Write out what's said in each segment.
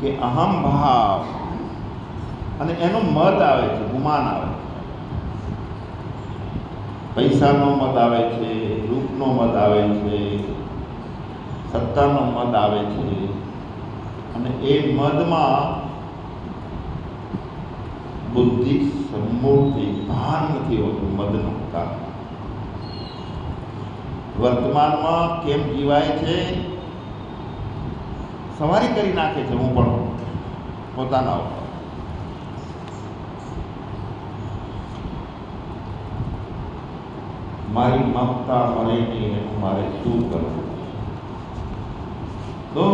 કે અહમ ભાવ અને એનો મદ આવે છે, ગુમાન આવે છે. પૈસાનો મદ આવે છે, રૂપનો મદ આવે છે, સત્તાનો મદ આવે છે, અને એ મદમાં બુદ્ધિ સમૂર્તિ ભાન નથી હોતું. મદનું કારણ વર્તમાનમાં કેમ જીવાય છે, સવારી કરી નાખે છે હું પણ પોતાના ઉપર. મારી મમતા મરે નહીં એનું મારે શું કરવું? તો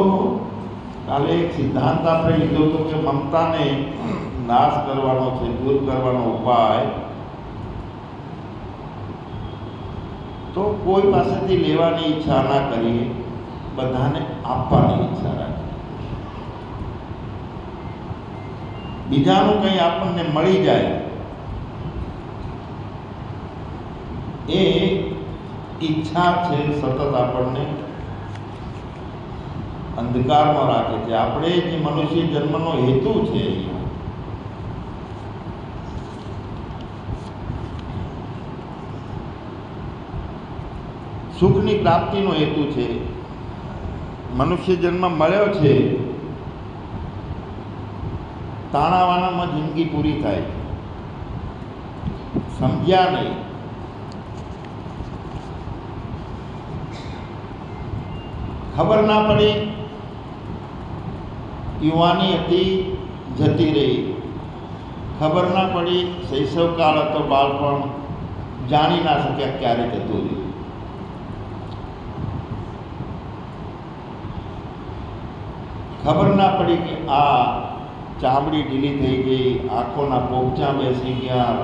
કાલે એક સિદ્ધાંત આપણે લીધો હતો કે મમતાને નાશ કરવાનો છે, દૂર કરવાનો ઉપાય તો કોઈ પાસેથી લેવાની ઈચ્છા ના કરીએ, બધાને આપવાની ઈચ્છા રાખીએ. બીજાનું કંઈ આપણને મળી જાય એ ઈચ્છા છે સતત આપણને અંધકારમાં રાખે છે. આપણે જે મનુષ્ય જન્મનો હેતુ છે, સુખની પ્રાપ્તિનો હેતુ છે. મનુષ્ય જન્મ મળ્યો છે, તાણાવાણામાં જિંદગી પૂરી થાય. સમજ્યા નહીં, ખબર ના પડી, યુવાની હતી જતી રહી. ખબર ના પડી, શૈશવકાળ હતો, બાળપણ જાણી ના શક્યા ક્યારે જતું રહ્યું. ખબર ના પડી કે આ ચામડી ઢીલી થઈ ગઈ, આંખોના પોપચા બેસી ગયા,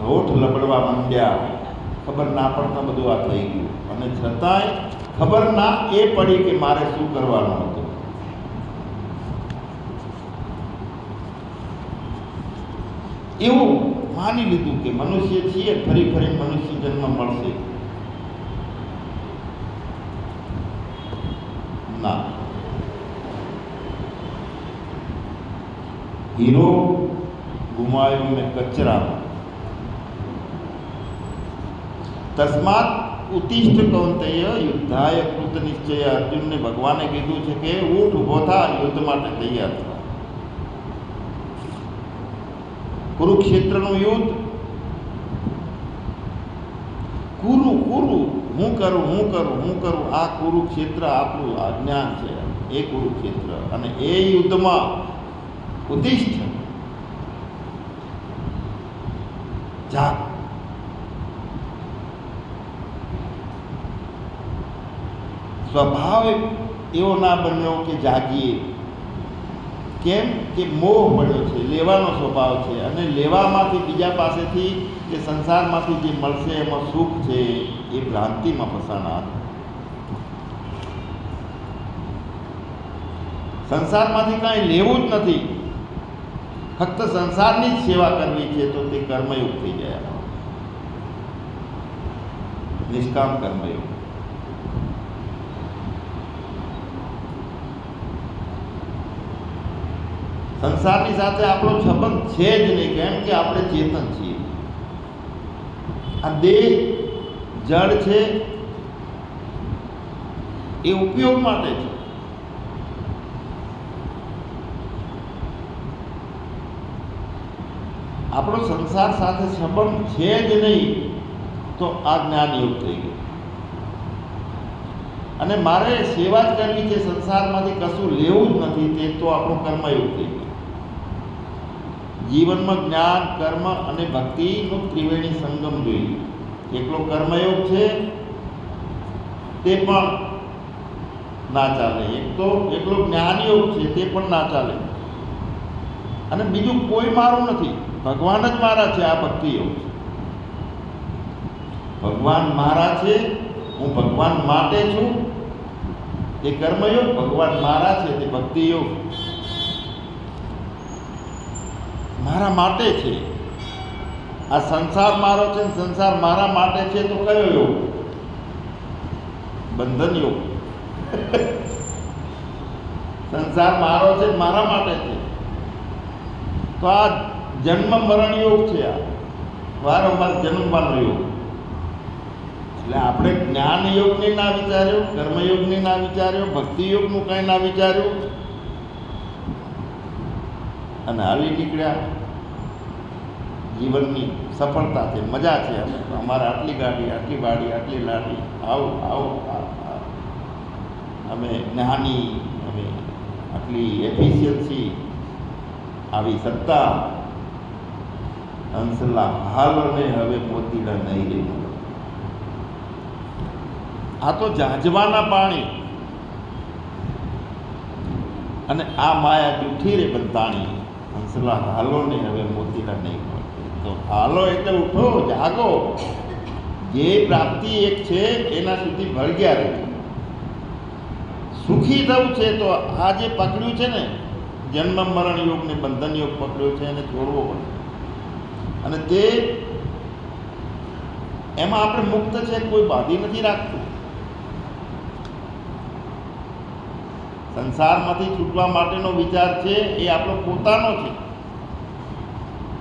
હોઠ લબડવા માંડ્યા. ખબર ના પડતા બધું આ થઈ ગયું, અને છતાંય ખબર ના એ પડી કે મારે શું કરવાનું હતું. એવું માની લીધું કે મનુષ્ય છીએ, ફરી ફરી મનુષ્ય જન્મ મળશે. ના, હીરો ગુમાયો મેં કચરામાં. તસ્માત ઉત્તિષ્ઠ કૌંતેય યુદ્ધાય કૃત નિશ્ચય. અર્જુનને ભગવાને કીધું છે કે ઊઠ, ઊભો થા, યુદ્ધ માટે તૈયાર થા. કુરુક્ષેત્રનું યુદ્ધ, હું કરું, આ કુરુક્ષેત્ર આપણું આ જ્ઞાન છે, એ કુરુક્ષેત્ર. અને એ યુદ્ધમાં ઉત્તિષ્ઠ, જાગ. સ્વભાવ એવો ના બન્યો કે જાગીએ. કેમ કે મોહ પડ્યો છે, લેવાનો સ્વભાવ છે, અને લેવામાંથી બીજા પાસેથી કે સંસારમાંથી જે મળશે એમાં સુખ છે એ ભ્રાંતિમાં ફસાણા. સંસારમાંથી કાંઈ લેવું જ નથી, ફક્ત સંસારની જ સેવા કરવી છે, તો તે કર્મયોગ થઈ જાય, નિષ્કામ કર્મયોગ. સંસારની સાથે આપણો સંબંધ છે જ નહીં, કેમ કે આપણે ચેતન છીએ. આ દેહ જડ છે, એ ઉપયોગ માટે છે. આપણો સંસાર સાથે સંબંધ છે જ નહીં, તો આ જ્ઞાન યોગ થઈ ગયો. અને મારે સેવા જ કરવી છે, સંસારમાંથી કશું લેવું જ નથી, તે તો આપણો કર્મયોગ થઈ ગયો. જીવનમાં જ્ઞાન, કર્મ અને ભક્તિનો ત્રિવેણી સંગમ જોઈએ. એકલો કર્મયોગ છે તે પણ ના ચાલે, એકલો જ્ઞાનયોગ છે તે પણ ના ચાલે, અને બીજું કોઈ મારું નથી, ભગવાન જ મારા છે. આ ભક્તિયોગ છે. ભગવાન મારા છે, હું ભગવાન માટે છું, તે કર્મયોગ. ભગવાન મારા છે, તે ભક્તિયોગ મારા માટે છે. આ સંસાર મારો છે, સંસાર મારા માટે છે, તો કયો યોગ? બંધન યોગ. સંસાર મારો છે, મારા માટે છે. તો આ જન્મ મરણ યોગ છે, આ વારંવાર જન્મવાનો યોગ. એટલે આપણે જ્ઞાન યોગને ના વિચાર્યો, કર્મયોગને ના વિચાર્યો, ભક્તિ યોગનું કંઈ ના વિચાર્યું અને હાલી નીકળ્યા. જીવનની સફળતા છે, મજા છે, અમારે આટલી ગાડી, આટલી વાડી, આટલી લાડી, આવું આવું અમે જ્ઞાની, અમે આટલી એફિશિયન્સી, આવી સત્તા. હંસલા હાલોને હવે મોતીલા નહીં રહી. આ તો જાજવાના પાણી અને આ માયા જૂઠી રે બંધાણી. હંસલા હાલો ને હવે મોતીલા નહીં મળે. તો હાલો એટલે ઉઠો, જાગો. જે પ્રાપ્તિ એક છે એના સુધી ભળગ્યા રહે. સુખી થવું છે તો આ જે પકડ્યું છે ને, જન્મ મરણ યોગ ને બંધન યોગ પકડ્યો છે, એને છોડવો પડે. અને તે એમાં આપણે મુક્ત છે, કોઈ બાંધી નથી રાખતું. સંસારમાંથી છૂટવા માટેનો વિચાર છે એ આપણો પોતાનો છે.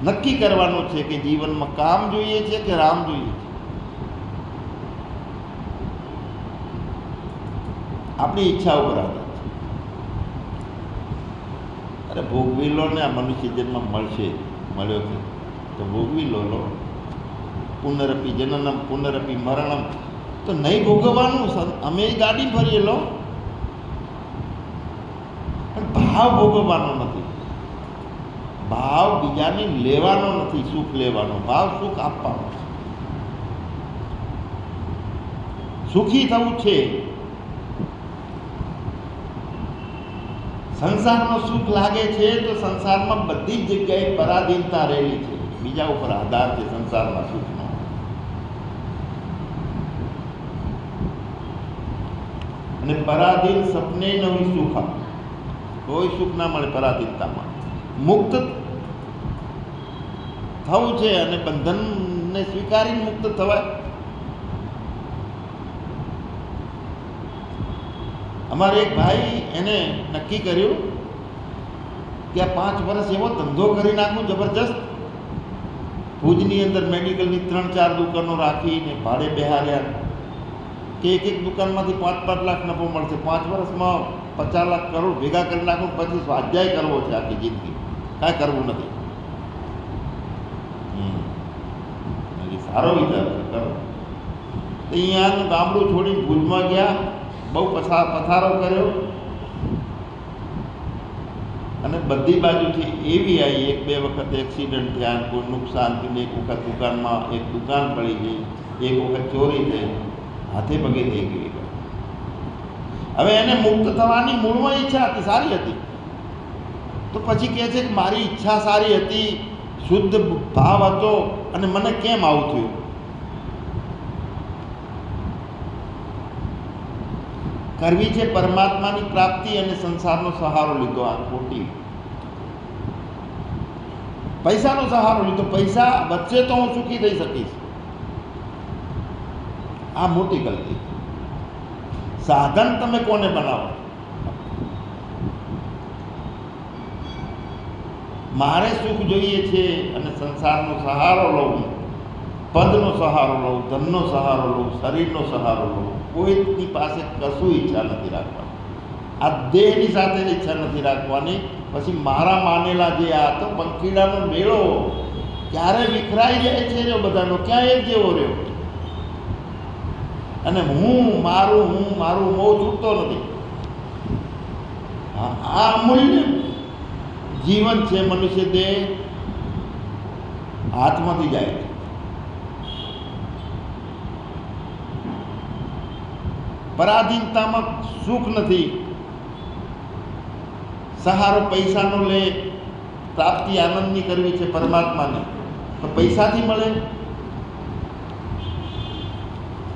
નક્કી કરવાનો છે કે જીવનમાં કામ જોઈએ છે કે રામ જોઈએ છે. આપણી ઈચ્છા ઉપર આધાર છે. અરે ભોગવી લો ને, આ મનુષ્ય જન્મ મળ્યો છે તો ભોગવી લો. પુનરપી જનનમ પુનરપી મરણમ. તો નહીં ભોગવવાનું. અમે ગાડી ફરીએ લો, પણ ભાવ ભોગવવાનો નથી. ભાવ બીજાને લેવાનો નથી, સુખ લેવાનો. ભાવ સુખ આપવાનો. સુખી થવું છે. સંસારનો સુખ લાગે છે તો સંસારમાં બધી જ જગ્યાએ પરાધીનતા રહેલી છે. બીજા ઉપર આધાર છે સંસારના સુખનો. અને પરાધીન સપને નવી સુખ આપે. કોઈ સુખ ના મળે પરાધીનતામાં. મુક્ત થવું છે અને બંધનને સ્વીકારીને મુક્ત થવાય. અમારે એક ભાઈ, એને નક્કી કર્યું કે આ 5 વર્ષ એવો ધંધો કરી નાખું જબરજસ્ત. ભુજની અંદર મેડિકલની 3-4 દુકાનો રાખીને ભાડે બેહાર્યા કે એક દુકાનમાંથી 5-5 લાખ નફો મળશે. 5 વર્ષમાં 50 લાખ કરોડ ભેગા કરી નાખું, પછી સ્વાધ્યાય કરવો છે આખી જિંદગી, કાંઈ કરવું નથી. સારો વિચાર છે, કરો. અહીંયા ગામડું છોડીને ભુજમાં ગયા, બહુ પથારો કર્યો અને બધી બાજુથી એવી આવી. 1-2 વખત એક્સિડન્ટ થયા, કોઈ નુકસાન થયું, એક વખત દુકાનમાં એક દુકાન પડી ગઈ, એક વખત ચોરી થઈ, હાથે પગે થઈ ગઈ. હવે એને મુક્ત થવાની મૂળમાં ઈચ્છા હતી, સારી હતી. તો પછી કહે છે કે મારી ઈચ્છા સારી હતી, શુદ્ધ ભાવ હતો, અને મને કેમ આવું થયું? કરવી છે પરમાત્માની પ્રાપ્તિ અને સંસારનો સહારો લીધો. આ ખોટી. પૈસાનો સહારો લીધો. પૈસા વચ્ચે તો હું સુખી થઈ શકીશ, આ મોટી ગલતી. સાધન તમે કોને બનાવો? મારે સુખ જોઈએ છે અને સંસારનો સહારો લઉં, પદનો સહારો લઉં, ધનનો સહારો લઉં, શરીરનો સહારો લઉં. કોઈની પાસે કશું ઈચ્છા નથી રાખવાની. આ દેહની સાથે ઈચ્છા નથી રાખવાની. પછી મારા માનેલા જે આ તો પંખીડાનો મેળો ક્યારે વિખરાઈ જાય છે જો બધાનો, ક્યાં એક જેવો રહ્યો. અને હું મારું મોહ છૂટતો નથી. આ અમૂલ્ય જીવન છે. મનુષ્ય દેહ હાથમાંથી જાય છે. પરાધીનતામાં સુખ નથી. સહારો પૈસાનો લે. પ્રાપ્તિ આનંદની કરવી છે પરમાત્માની, તો પૈસાથી મળે.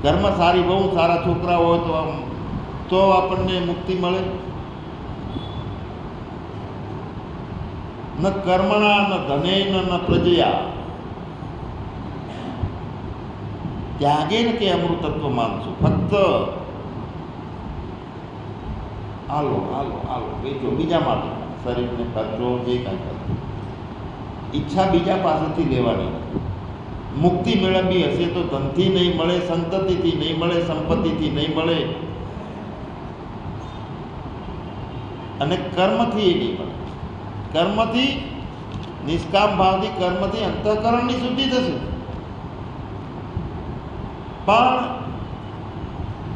ઘરમાં સારી બહુ સારા છોકરા હોય તો આપણને મુક્તિ મળે. ન કર્મણા ન ધનેન ન પ્રજયા ત્યાગેન કે અમૃતત્વ માનશું. ફક્ત આલો આલો આલો વેચો બીજા માટે, શરીરને ખર્ચો જે કાંઈ ખર્ચો, ઈચ્છા બીજા પાસેથી લેવાની. મુક્તિ મેળવવી હશે તો ધનથી નહીં મળે, સંતતિથી નહીં મળે, સંપત્તિથી નહીં મળે, અને કર્મથી એ નહીં મળે. કર્મથી, નિષ્કામ ભાવથી, કર્મથી અંતઃકરણની શુદ્ધિ થશે, પણ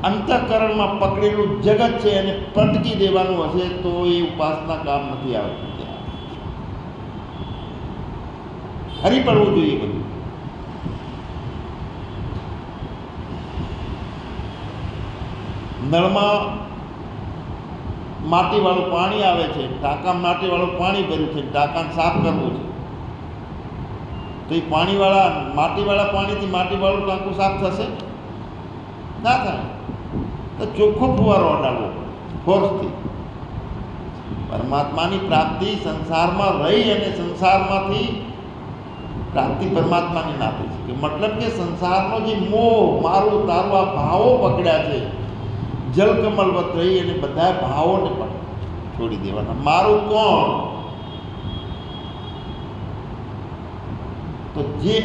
અંતઃકરણમાં પકડેલું જગત છે એને પટકી દેવાનું હશે તો એ ઉપાસના કામ નથી આવતી. હરી પડવું જોઈએ બધું. નળમાં માટીવાળું પાણી આવે છે, ટાંકામાં માટીવાળું પાણી ભર્યું છે, ટાંકાને સાફ કરવું છે, તો એ માટીવાળા પાણીથી માટીવાળું ટાંકું સાફ થશે? ના થાય. તો ચોખ્ખો ફુવારો અડાડવો પડે ફોર્સથી. પરમાત્માની પ્રાપ્તિ સંસારમાં રહી અને સંસારમાંથી પ્રાપ્તિ પરમાત્માની ના થઈ શકે. મતલબ કે સંસારનો જે મોહ, મારું તારું આ ભાવો પકડ્યા છે, જલકમલવત રહી અને બધા ભાવોને પણ છોડી દેવાના. મારું કોણ? તો જે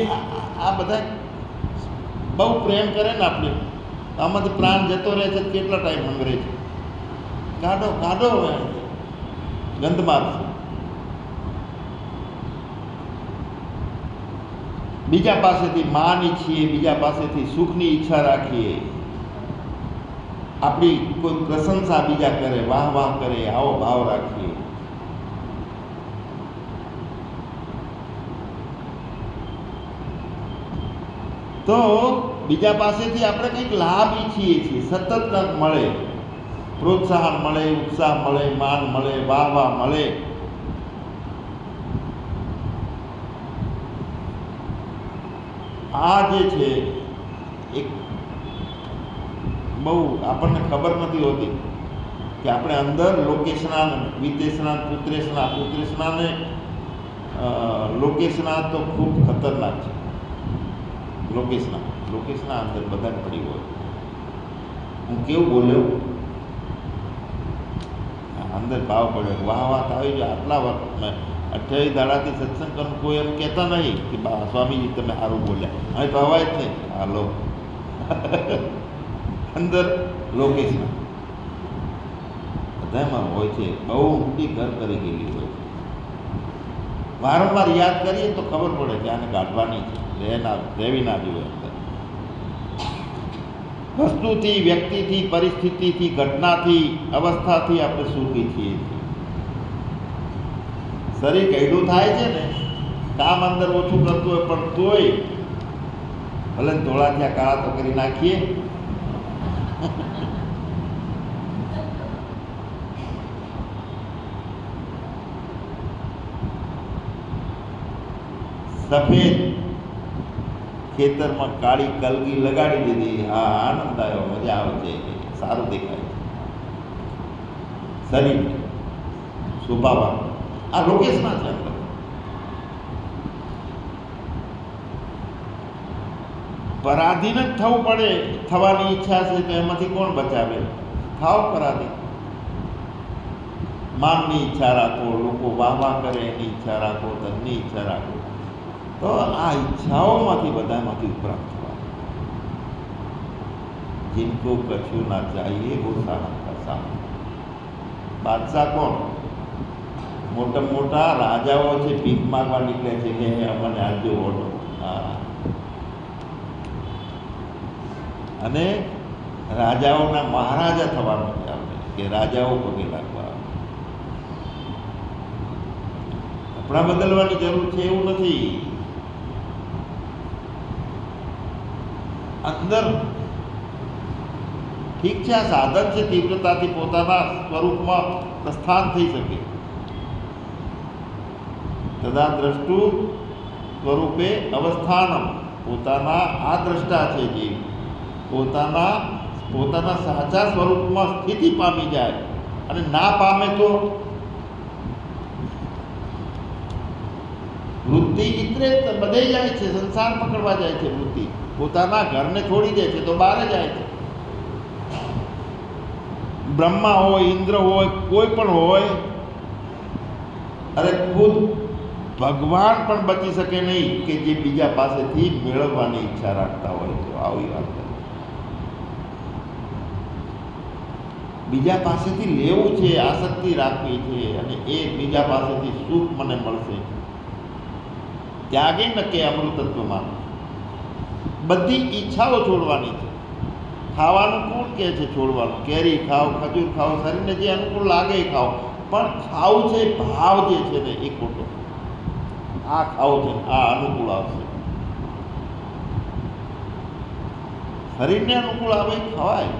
આ બધા બહુ પ્રેમ કરે ને આપણે, આમાંથી પ્રાણ જતો રહે છે, કેટલા ટાઈમ હંગરે છે, કાઢો કાઢો ગંધ મારશે. બીજા પાસેથી માન ઈચ્છીએ, બીજા પાસેથી સુખની ઈચ્છા રાખીએ, આપણી કોઈ પ્રશંસા બીજા કરે, વાહ વાહ કરે, આવો ભાવ રાખીએ. તો બીજા પાસેથી આપણે કંઈક લાભ ઈચ્છીએ છીએ, સતત કંઈક મળે, પ્રોત્સાહન મળે, ઉત્સાહ મળે, માન મળે, વાહ વાહ મળે. આ જે છે એક બહુ આપણને ખબર નથી હોતી કે આપણે અંદર લોકેશના, વિદેશના, પુત્રેશના ને લોકેશના તો ખૂબ ખતરનાક છે. લોકેશના અંદર બધા પડી હોય. હું કેવું બોલ્યો? અંદર ભાવ પડ્યો, વાહ વાત આવી જાય. આટલા વર્ષ મેં 28 દાડાથી સત્સંગ કરું, કોઈ એમ કહેતા નહીં કે સ્વામીજી તમે સારું બોલ્યા. હવે તો અવાજ જ નહીં. હાલો અંદર લોકેશન બધામાં હોય છે, બહુ ઊંડી ઘર કરી ગયેલી હોય છે. વારંવાર યાદ કરીએ તો ખબર પડે કે આને કાઢવાની છે, રહેવી ના જોઈએ. અંદર વસ્તુથી, વ્યક્તિથી, પરિસ્થિતિથી, ઘટનાથી, અવસ્થાથી આપણે સુખી છીએ. શરીર કઈડું થાય છે ને, કામ અંદર ઓછું કરતું હોય પણ તોય ભલે ધોળા ત્યાં કાળા તો કરી નાખીએ. સફેદ ખેતરમાં કાળી કલગી લગાડી દીધી, હા આનંદ આવ્યો, મજા આવે છે, સારું દેખાય છે. શરીર શોભાવા આ લોકેશમાં છે. અંદર પરાધીન જ થવું પડે. થવાની ઈચ્છા છે તો એમાંથી કોણ બચાવે? થાવ પરાધીન. માનની ઈચ્છા રાખો, લોકો વાહ વાહ કરે એની ઈચ્છા રાખો, ધનની ઈચ્છા રાખો, તો આ ઈચ્છાઓમાંથી બધામાંથી ઉપરાંત થવા. जिनको कछु ना चाहिए वो साहब का साहब. બાદશાહ કોણ? મોટા મોટા રાજાઓ છે, ભીખ માગવા નીકળે છે કે અમને આપજો ઓર્ડર. હા, અને રાજાઓના મહારાજા થવાનું છે આપણે, કે રાજાઓ પગે લાગવા. કપડાં બદલવાની જરૂર છે એવું નથી. અંદર ઠીક છે, આ સાધન છે, તીવ્રતાથી પોતાના સ્વરૂપમાં પ્રસ્થાન થઈ શકે. તદા દ્રષ્ટુ સ્વરૂપે અવસ્થાનમ. પોતાના આ દ્રષ્ટા છે જે પોતાના સાચા સ્વરૂપમાં સ્થિતિ પામી જાય, અને ના પામે તો વૃત્તિ ઇતરે બધે જાય છે, સંસાર પકડવા જાય છે. વૃત્તિ પોતાના ઘરને છોડી દે છે તો બહાર જાય છે. બ્રહ્મા હોય, ઇન્દ્ર હોય, કોઈ પણ હોય, અરે ખુદ ભગવાન પણ બચી શકે નહીં કે જે બીજા પાસેથી મેળવવાની ઈચ્છા રાખતા હોય. તો આવી વાત કરે, બીજા પાસેથી લેવું છે, આસક્તિ રાખવી છે, અને એ બીજા પાસેથી સુખ મને મળશે. ત્યાગે ન કે અમૃતત્વમાં બધી ઈચ્છાઓ છોડવાની છે. ખાવાનું કોણ કહે છે છોડવાનું? કેરી ખાઓ, ખજૂર ખાઓ, શરીરને જે અનુકૂળ લાગે એ ખાઓ, પણ ખાવું છે ભાવ જે છે ને એ ખોટો. આ ખાવું છે, આ અનુકૂળ આવશે, શરીરને અનુકૂળ આવે ખવાય.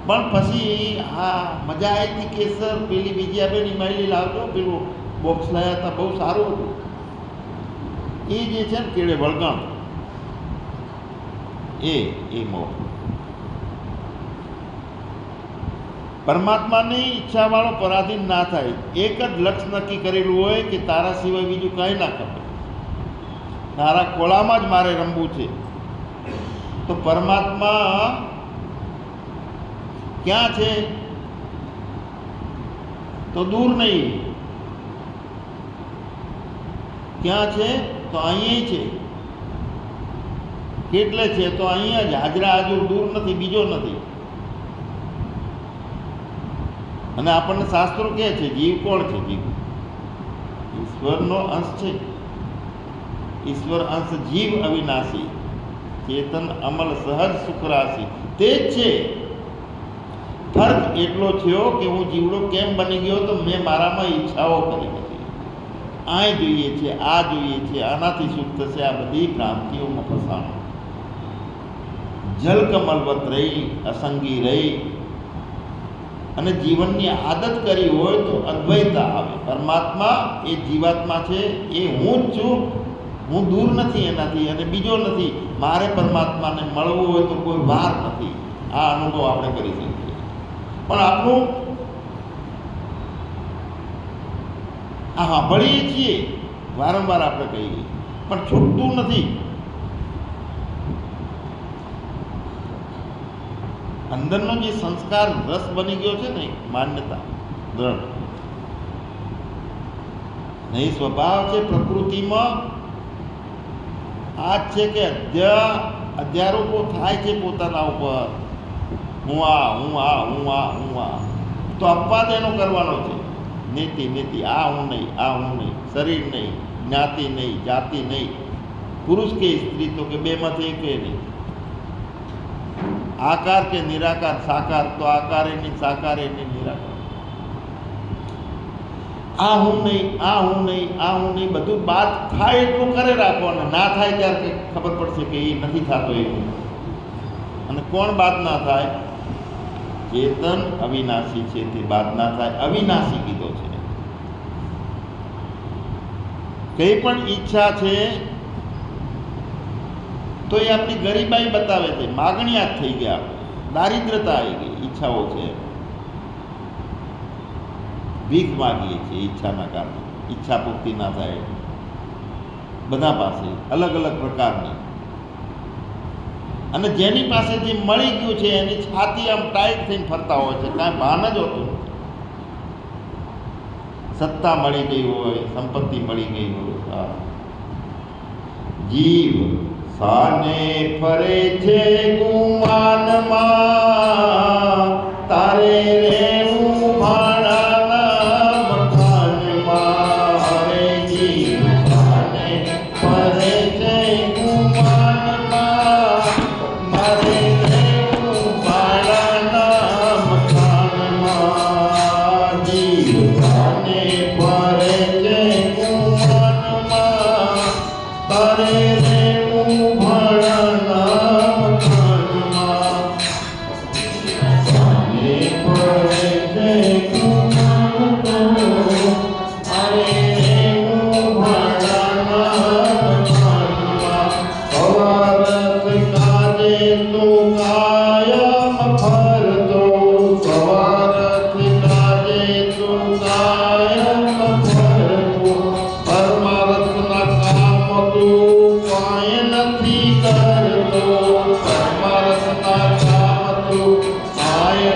પણ પછી હા મજા આવી હતી કેસર, પેલી બીજી આપે નિમાયેલી લાવજો, પેલું બોક્સ લાવ્યા હતા બહુ સારું હતું, એ જે છે ને કેળે વળગણ, એ મોહ. પરમાત્માની ઈચ્છાવાળો પરાધીન ના થાય. એક જ લક્ષ્ય નક્કી કરેલું હોય કે તારા સિવાય બીજું કાંઈ ના ખબર, તારા ખોળામાં જ મારે રમવું છે. તો પરમાત્મા ક્યાં છે? તો દૂર નહીં. ક્યાં છે? તો અહીંયા છે. કેટલે છે? તો અહીંયા જ, હાજરા હાજર, દૂર નથી, બીજો નથી. અને આપણને શાસ્ત્રો કહે છે જીવ કોણ છે? જીવ ઈશ્વરનો અંશ છે. ઈશ્વર અંશ જીવ અવિનાશી, ચેતન અમલ સહજ સુખરાશી, તે જ છે. ફર્ક એટલો થયો કે હું જીવડો કેમ બની ગયો? તો મેં મારામાં ઈચ્છાઓ કરી હતી. આ જોઈએ છે, આ જોઈએ છે, આનાથી સુખ થશે, આ બધી ભ્રાંતિઓમાં ફસાણો. જલકમલવત રહી, અસંગી રહી અને જીવનની આદત કરી હોય તો અદ્વૈતા આવે. પરમાત્મા એ જીવાત્મા છે, એ હું જ છું, હું દૂર નથી એનાથી અને બીજો નથી. મારે પરમાત્માને મળવું હોય તો કોઈ વાર નથી. આ અનુભવ આપણે કરી શકીએ. પણ આપણું આ સાંભળીએ છીએ, વારંવાર આપણે કહીએ, પણ છૂટતું નથી. અંદરનો જે સંસ્કાર રસ બની ગયો છે ને, માન્યતા દ્રઢ નહીં, સ્વભાવ છે પ્રકૃતિમાં આ જ છે કે અધ્યારોપો થાય છે પોતાના ઉપર. હું આ તો અપવાદ એનો કરવાનો છે. નીતિ આ હું નહીં, આ હું નહીં, શરીર નહીં, જ્ઞાતિ નહીં, જાતિ નહીં, પુરુષ કે સ્ત્રી તો કે બેમાંથી એકે નહીં, આકાર કે નિરાકાર, સાકાર તો આકાર એની, સાકાર એની, નિરાકાર. આ હું નહીં, આ હું નહીં, આ હું નહીં, બધું બાદ થાય એટલું કરે રાખો, અને ના થાય ત્યારે ખબર પડશે કે એ નથી થતો એવું. અને કોણ બાદ ના થાય? ચેતન અવિનાશી છે, તે બાદ ના થાય. અવિનાશી કીધો છે. કઈ પણ ઈચ્છા છે તો એ આપણી ગરીબાઈ બતાવે છે. માગણીયા થઈ ગયા, દારિદ્રતા આવી ગઈ, ઈચ્છાઓ છે, ભીખ માગીએ છીએ ઈચ્છાના કારણે. ઈચ્છા પૂર્તિ ના થાય બધા પાસે અલગ અલગ પ્રકારની. અને જેની પાસે જે મળી ગયું છે એની છાતી આમ ટાઈટ થઈને ફરતા હોય છે, કાંઈ ભાન જ હોતું નથી. સત્તા મળી ગઈ હોય, સંપત્તિ મળી ગઈ હોય. જીવ સાને ફરે છે ગુમાનમાં, તારે રેવું ભાડાના મકાનમાં. હરે જીવ સાને ફરે છે ગુમાનમાં, મારે રેવું ભાડાના મકાનમાં. જીવ સાને ફરે છે ગુમાનમાં, તારે I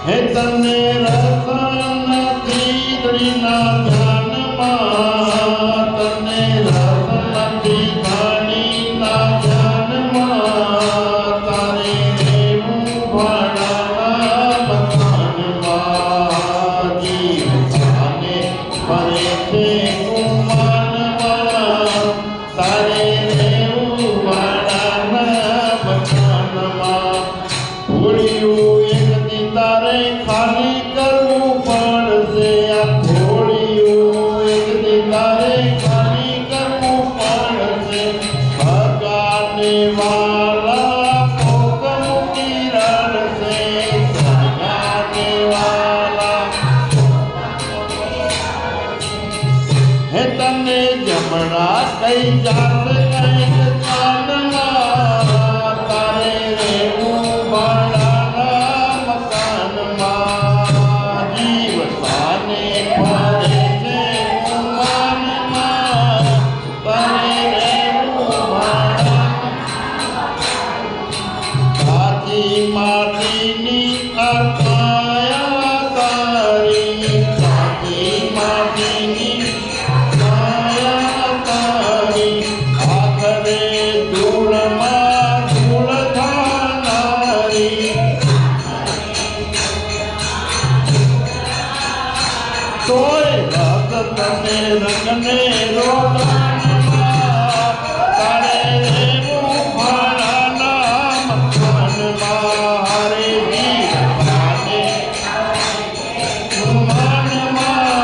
હે તને રસન ધીરના ધ્યાનમાં, તને રસન ધીના ધ્યાનમાં, તારે રહેવું ભાડાના મકાનમાં. જીવ જાને ફરે છે ગુમાનમાં, તારે રહેવું ભાડાના મકાનમાં. થોડીયું એક દી તારે ખાલી કરવું પડશે, આ થોડીયું એક દી તારે ખાલી કરવું પડશે. ભગાને વાલા પોક મૂકી રડશે, ભગાને વાલા. હે તને જમણા કઈ જાત કઈક કાનમાં, તારે રહેવું ભાડાના મકાનમાં. જીવ સાને ફરે છે ગુમાનમાં, તારે રહેવું ભાડાના. કાચી માટીની આ કાયા તારી, કાચી માટીની કાયા તારી, આખરે ધૂળમાં ધૂળ થાનારી. તોય રસ તને રંગને રોગાનમાં, તારે રહેવું ભાડાના મકાનમાં. હરે જીવ જાને ગુમાનમાં,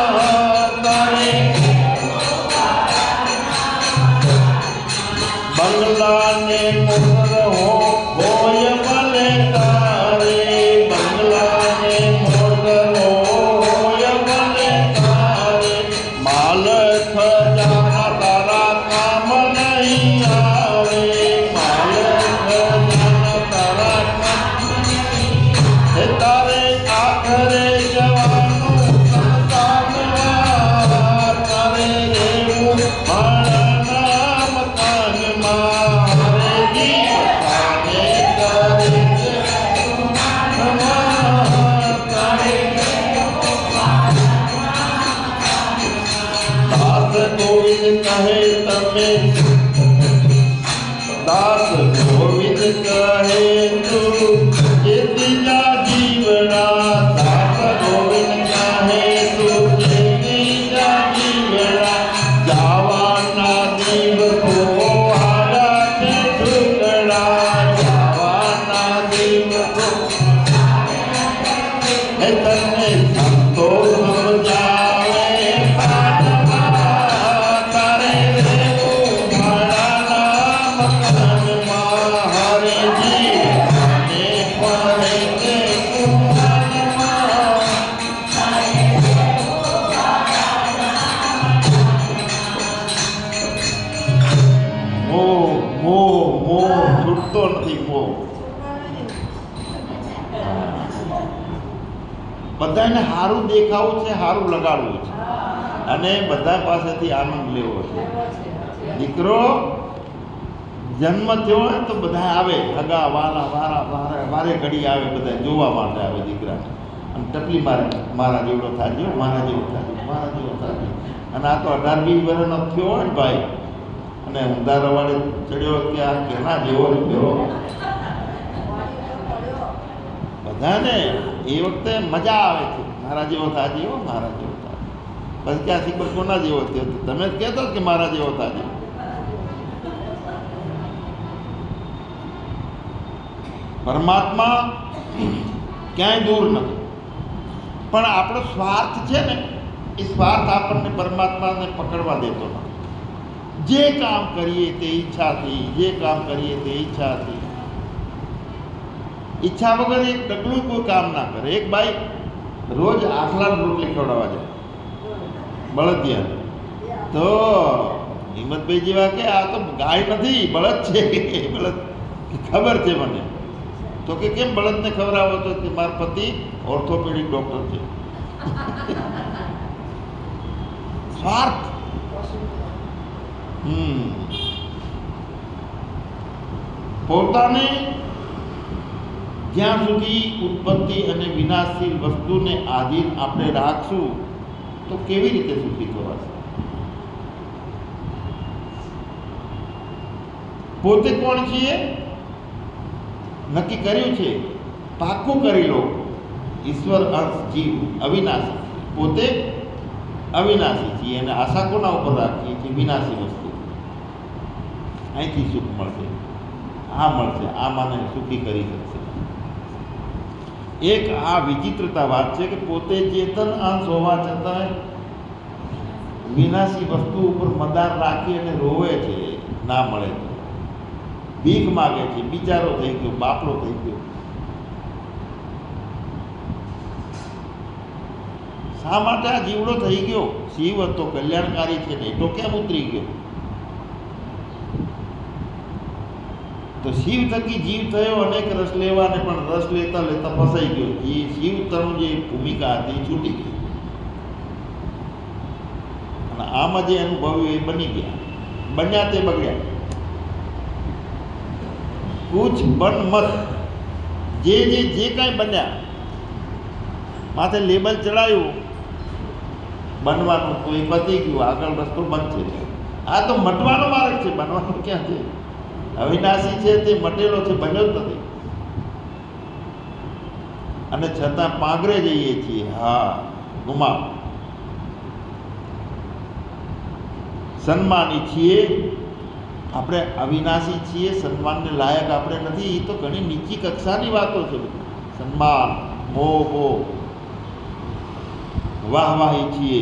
તારે બંગલાને મોર હોય ભલે તારે, બંગલાને મોર હોય ભલે તારે. માલ ખજાના તારા કામ નહીં આવે, માલ ખજાના તારા કામ નહીં. હે તારે આખરે જવાનું સંસારમાં, તારે રહેવું ભાડાના મકાનમાં. હરે જીવ જાને કરે છે ગુમાનમાં, તારે. દાસ ગોવિંદ કહે તમે, દાસ ગોવિંદ કહે તું કે ત્રીજા જીવડા, દાસ ગોવિંદ કહે તું કે ત્રીજા જીવડા. જવાના દિવસો આડા છે ટુકડા, જવાના દિવસો. હે તને સંતો સમજાવે પાઠમાં, તારે રહેવું ભાડાના મકાનમાં. હરે જીવ જાને ફરે છે ગુમાનમાં. મોહ મોહ મોહ છૂટતો નથી મોહ. બધાને સારું દેખાવું છે, સારું લગાડવું છે, અને બધા પાસેથી આનંદ લેવો છે. દીકરો જન્મ થયો હોય તો બધા આવે, હગા વાલા વારે ઘડી આવે, બધા જોવા માટે આવે દીકરાને, અને ટપલી મારે, મારા જેવડો થાજો, મારા જેવો થાજો, મારા જેવો થાજો. અને આ તો 18-20 વર્ષનો થયો હોય ને ભાઈ, અને ઊંધા રવાડે ચડ્યો કે આ કેના જેવો થયો. બધાને એ વખતે મજા આવે છે, મારા જેવો થાજી હો, મારા જેવો થાજી. પછી ક્યાં શીખર કોના જેવો થયો, તમે જ કહેતો કે મારા જેવો થાજી. પરમાત્મા ક્યાંય દૂર નથી, પણ આપણો સ્વાર્થ છે ને, એ સ્વાર્થ આપણને પરમાત્માને પકડવા દેતો નથી. જે કામ કરીએ તે ઈચ્છાથી, જે કામ કરીએ તે ઈચ્છાથી. ઈચ્છા વગર એક ડગલું કોઈ કામ ના કરે. એક બાઈ રોજ આખલા રોટલી ખવડાવવા જાય બળદિયા, તો હિંમતભાઈ જેવા કે આ તો ગાય નથી બળદ છે, બળદ ખબર છે મને. તો કે કેમ બળદને ખવડાવો છો? કે મારા પતિ ઓર્થોપેડિક ડોક્ટર છે. સ્વાર્થ. પોતાને જ્યાં સુધી ઉત્પત્તિ અને વિનાશશીલ વસ્તુને આધીન આપણે રાખશું તો કેવી રીતે સુખી થવાશે? પોતે કોણ છીએ નક્કી કર્યું છે, પાક્કું કરી લો. ઈશ્વર અંશ જીવ અવિનાશી, પોતે અવિનાશી છીએ અને આશા કોના ઉપર રાખીએ છીએ? વિનાશી વસ્તુ. અહીંથી સુખ મળશે, આ મળશે, આ મને સુખી કરી શકશે. એક આ વિચિત્રતા વાત છે કે પોતે ચેતન અંશ હોવા છતાં વિનાશી વસ્તુ ઉપર મદાર રાખી અને રોવે છે ના મળે તો, ભીખ માગે છે, બિચારો થઈ ગયો, બાપડો થઈ ગયો. શા માટે આ જીવડો થઈ ગયો? શિવ હતો, કલ્યાણકારી છે ને, તો કેમ ઉતરી ગયો? તો શિવ થકી જીવ થયો, અનેક રસ લેવાને પણ રસ લેતા લેતા ફસાઈ ગયો. એ શિવ તરફ જે ભૂમિકા હતી એ છૂટી ગઈ અને આમાં જે અનુભવ્યું એ બની ગયા, બન્યા તે બગડ્યા. કુછ બન મત, જે કાંઈ બન્યા માથે લેબલ ચડાયું બનવાનું, તો એ પતી ગયું, આગળ રસ્તો બંધ છે. આ તો મટવાનો માર્ગ છે, બનવાનું ક્યાં છે? અવિનાશી છે તે મટેલો છે, બન્યો જ નથી. અને છતાં પાંગરે જઈએ છીએ. હા, ગુમાવ. સન્માની છીએ આપણે, અવિનાશી છીએ, સન્માનને લાયક આપણે નથી. એ તો ઘણી નીચી કક્ષાની વાતો છે. સન્માન, મોહ, વાહવાહી છીએ.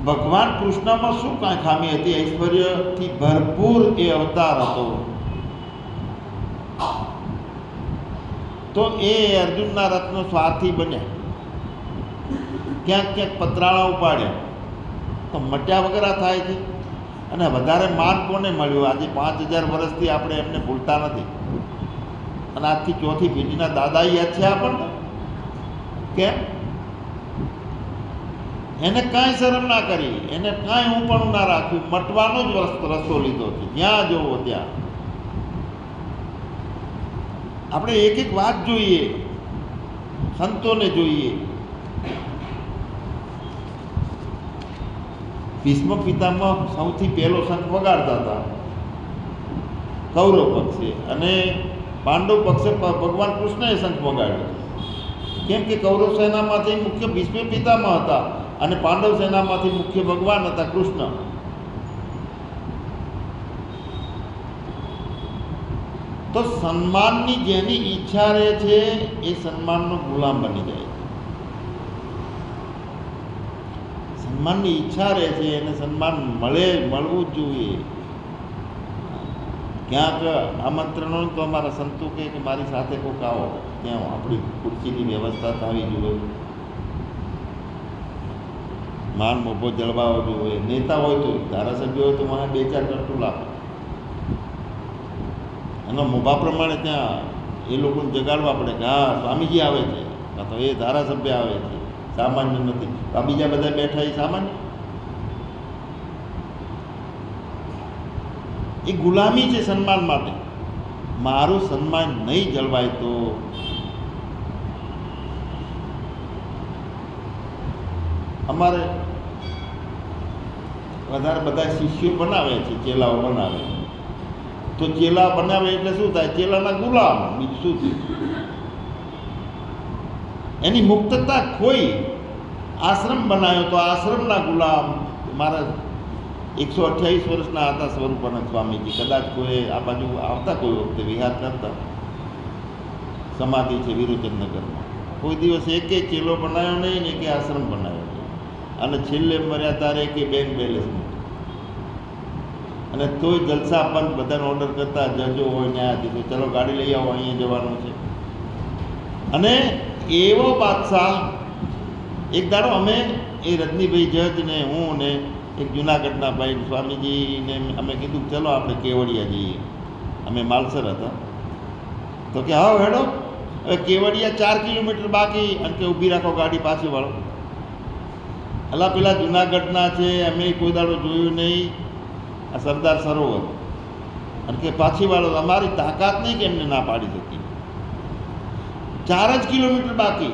ભગવાન કૃષ્ણમાં શું કાંઈ ખામી હતી? ઐશ્વર્યથી ભરપૂર એ અવતાર હતો. તો એ અર્જુનના રથનો સ્વાર્થી બન્યા, ક્યાંક ક્યાંક પતરાળા ઉપાડ્યા, તો મટ્યા વગર આ થાય છે. અને વધારે માન કોને મળ્યું? આજે 5000 વર્ષથી આપણે એમને ભૂલતા નથી. અને આજથી ચોથી પેઢીના દાદા યાદ છે આપણને. કેમ? એને કાંઈ શરમ ના કરી, એને કાંઈ હું પણ ના રાખ્યું, મટવાનો જ રસ્તો લીધો છે. જ્યાં જોવો ત્યાં આપણે એક એક વાત જોઈએ, સંતોને જોઈએ. ભીષ્મ પિતામહ સૌથી પહેલો શંખ વગાડતા હતા કૌરવ પક્ષે, અને પાંડવ પક્ષે ભગવાન કૃષ્ણએ શંખ વગાડ્યો. કેમ કે કૌરવ સેનામાંથી મુખ્ય ભીષ્મ પિતામહ હતા અને પાંડવ સેનામાંથી મુખ્ય ભગવાન હતા કૃષ્ણ. તો સન્માનની જેની ઈચ્છા રહે છે એ સન્માનનો ગુલામ બની જાય છે. સન્માનની ઈચ્છા રહે છે એને સન્માન મળવું જ જોઈએ. ક્યાંક આમંત્રણો તો અમારા સંતો કહે કે મારી સાથે કોઈક આવો, ત્યાં આપણી ખુરશીની વ્યવસ્થા થવી જોઈએ, માન મોભો જળવાવો જોઈએ. નેતા હોય તો, ધારાસભ્ય હોય તો મને 2-4 ટટ્ટુ લાવે. એનો મોભા પ્રમાણે ત્યાં એ લોકોને જગાડવા પડે કે હા સ્વામીજી આવે છે, કાં તો એ ધારાસભ્ય આવે છે, સામાન્ય નથી. આ બીજા બધા બેઠા એ સામાન્ય. એ ગુલામી છે સન્માન માટે. મારું સન્માન નહીં જળવાય તો અમારે વધારે બધા શિષ્યો બનાવે છે, ચેલાઓ બનાવે. તો ચેલા બનાવે એટલે શું થાય? ચેલાના ગુલામ, બીજું શું થયું? એની મુક્તતા ખોઈ આશ્રમ બનાવ્યો તો આશ્રમના ગુલામ. મારા 128 વર્ષના હતા સ્વરૂપાનંદ સ્વામીજી. કદાચ કોઈ આ બાજુ આવતા કોઈ વખતે વિહાર કરતા, સમાધિ છે વિરુચંદનગરમાં. કોઈ દિવસ એકે ચેલો બનાવ્યો નહીં ને કે આશ્રમ બનાવ્યો નહીં. અને છેલ્લે મર્યા તારે કે બેંક બેલેન્સ. અને તોય જલસા આપવાનું બધાને ઓર્ડર કરતા, જજો હોય ન્યાયાધીશો, ચલો ગાડી લઈ આવો, અહીંયા જવાનું છે. અને એવો બાદશાહ. એક દાડો અમે એ રજનીભાઈ જજ ને હું ને એક જુનાગઢના ભાઈ સ્વામીજીને અમે કીધું ચલો આપણે કેવડિયા જઈએ. અમે માલસર હતા. તો કે હા હેડો. હવે કેવડિયા 4 કિલોમીટર બાકી, અને કે ઊભી રાખો ગાડી, પાછી વાળો. અલા પેલા જુનાગઢના છે, અમે કોઈ દાડો જોયું નહીં. આ સરદાર સરોવર અને કે પાછી વાળો અમારી તાકાત નહીં કે એમને ના પાડી શકી. 4 જ કિલોમીટર બાકી,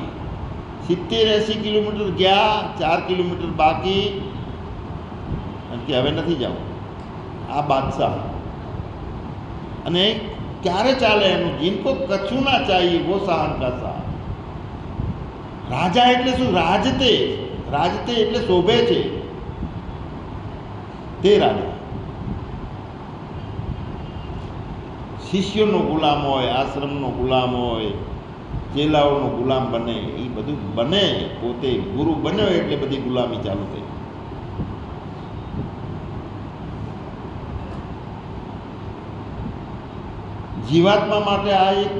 70-80 કિલોમીટર ગયા, 4 કિલોમીટર બાકી, અને કે હવે નથી જવું. આ બાદશાહ અને ક્યારે ચાલે એનું? જીनको કછું ના ચાહીએ વો શાહન કા શાહ. રાજા એટલે શું? રાજતે, રાજતે એટલે શોભે છે તે રાજા. શિષ્યોનો ગુલામ હોય, આશ્રમનો ગુલામ હોય, ચેલાઓનો ગુલામ બને, એ બધું બને. પોતે ગુરુ બન્યો એટલે બધી ગુલામી ચાલુ થઈ. જીવાત્મા માટે આ એક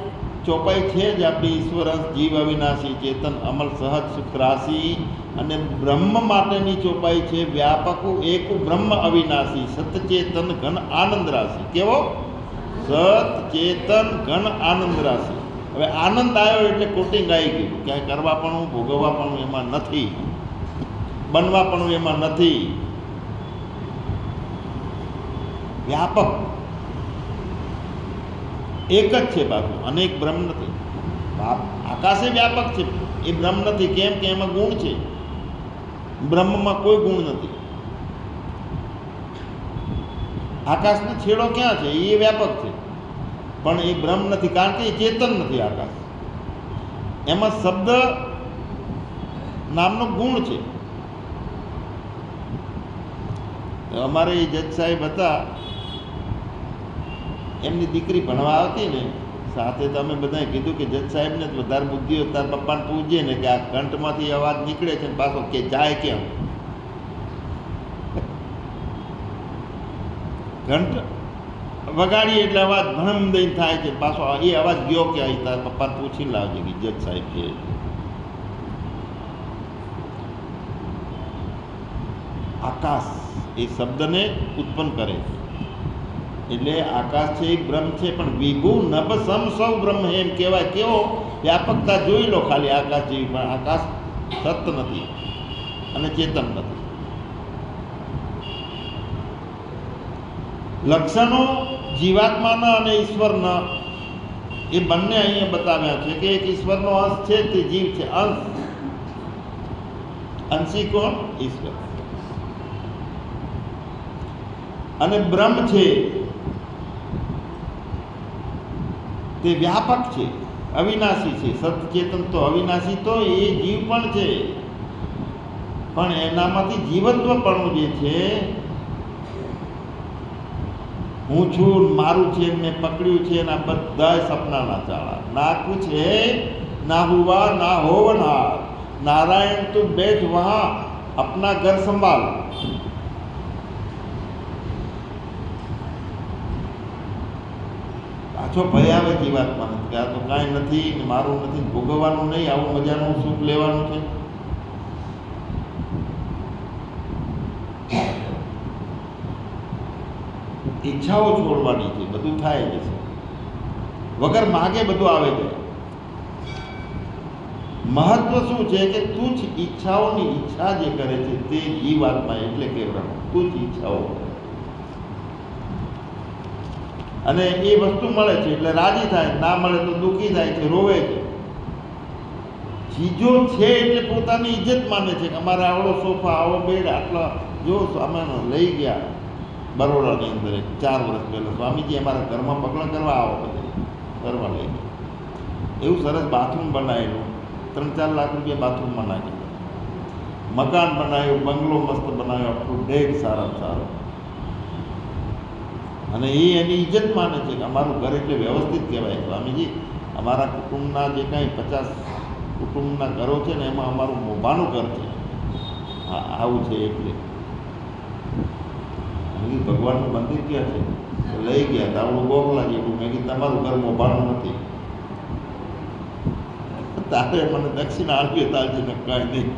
ચોપાઈ છે જ આપણી. ઈશ્વર અંશ જીવ અવિનાશી ચેતન અમલ સહજ સુખ રાશિ. અને બ્રહ્મ માટેની ચોપાઈ છે વ્યાપકુ એક બ્રહ્મ અવિનાશી સતચેતન ઘન આનંદ રાશિ. કેવો? સતચેતન ઘન આનંદ રાશિ. હવે આનંદ આવ્યો એટલે કોટિંગ આવી ગયું. ક્યાંય કરવા પણ ભોગવવા પણ એમાં નથી, બનવા પણ એમાં નથી. વ્યાપક એક જ છે બાપુ, અનેક બ્રહ્મ નથી. આકાશે વ્યાપક છે, એ બ્રહ્મ નથી. કેમ કે એમાં ગુણ છે, બ્રહ્મમાં કોઈ ગુણ નથી. આકાશનો છેડો ક્યાં છે? એ વ્યાપક છે, પણ એ બ્રહ્મ નથી, કારણ કે એ ચેતન નથી. આકાશ એમાં શબ્દ નામનો ગુણ છે. અમારે એ જજ સાહેબ હતા, એમની દીકરી ભણવા આવતી ને સાથે, તો અમે બધાએ કીધું કે જજ સાહેબને વધારે બુદ્ધિ હોય તાર પપ્પાને પૂછજે ને કે આ કંઠમાંથી અવાજ નીકળે છે ને પાછો કે જાય કેમ? ઘંટ વગાડીએ એટલે અવાજ ભણમ દઈને થાય છે, પાછો એ અવાજ ગયો કે અહીં તાર પપ્પાને પૂછીને લાવજે કે જજ સાહેબ છે. આકાશ એ શબ્દને ઉત્પન્ન કરે છે, એટલે આકાશ છે એ બ્રહ્મ છે. પણ વિભુ નભ સમ સૌ બ્રહ્મ એમ કહેવાય. કેવો? વ્યાપકતા જોઈ લો ખાલી આકાશ જેવી, પણ આકાશ સત નથી અને ચેતન નથી. લક્ષણો જીવાત્માના અને ઈશ્વરના એ બંને અહીંયા બતાવ્યા છે કે એક ઈશ્વરનો અંશ છે તે જીવ છે. અંશ, અંશી કોણ? ઈશ્વર. અને બ્રહ્મ છે તે વ્યાપક છે, અવિનાશી છે. સતચેતન તો અવિનાશી, તો એ જીવ પણ છે, પણ એનામાંથી જીવત્વપણું જે છે, હું છું, મારું છે, મેં પકડ્યું છે, એના બધા સપનાના ચાળા. ના કુછ હે ના હુઆ ના હોવનાર, નારાયણ તું બેઠ વહાં અપના ઘર સંભાળ. પાછો ભય આવે જીવાત્મા નથી કે આ તો કાંઈ નથી, મારું નથી, ભોગવવાનું નહીં, આવું મજાનું સુખ લેવાનું છે. ઈચ્છાઓ છોડવાની છે, બધું થાય જશે. વગર માગે બધું આવે છે. મહત્વ શું છે કે તુચ્છ ઈચ્છાઓની ઈચ્છા જે કરે છે તે જીવાત્મા, એટલે કે બ્રહ્મ. તુચ્છ ઈચ્છાઓ અને એ વસ્તુ મળે છે એટલે રાજી થાય, ના મળે તો દુઃખી થાય છે, રોવે છે. ચીજો છે એટલે પોતાની ઇજ્જત માને છે કે અમારે આવડો સોફા, આવો બેડ, આટલા જો સામાનો લઈ ગયા બરોડાની અંદર 4 વર્ષ પહેલાં. સ્વામીજી અમારા ઘરમાં પગલાં કરવા આવો, બધે કરવા લઈ ગયા. એવું સરસ બાથરૂમ બનાવેલું, 3-4 લાખ રૂપિયા બાથરૂમમાં નાખી. મકાન બનાવ્યું, બંગલો મસ્ત બનાવ્યો, આટલું ડેક સારામાં સારો. અને એ એની ઇજ્જત માને છે કે અમારું ઘર એટલે વ્યવસ્થિત કહેવાય. સ્વામીજી અમારા કુટુંબના જે કાંઈ 50 કુટુંબના ઘરો છે ને એમાં અમારું મોભાનું ઘર છે. હા, આવું છે. એટલે ભગવાનનું મંદિર ક્યાં છે? લઈ ગયા તાવડું ગોખલા જેવું. મેં કીધું તમારું ઘર મોભાનું નથી, તારે મને દક્ષિણા આપીએ તારજી ને કાંઈ નહીં.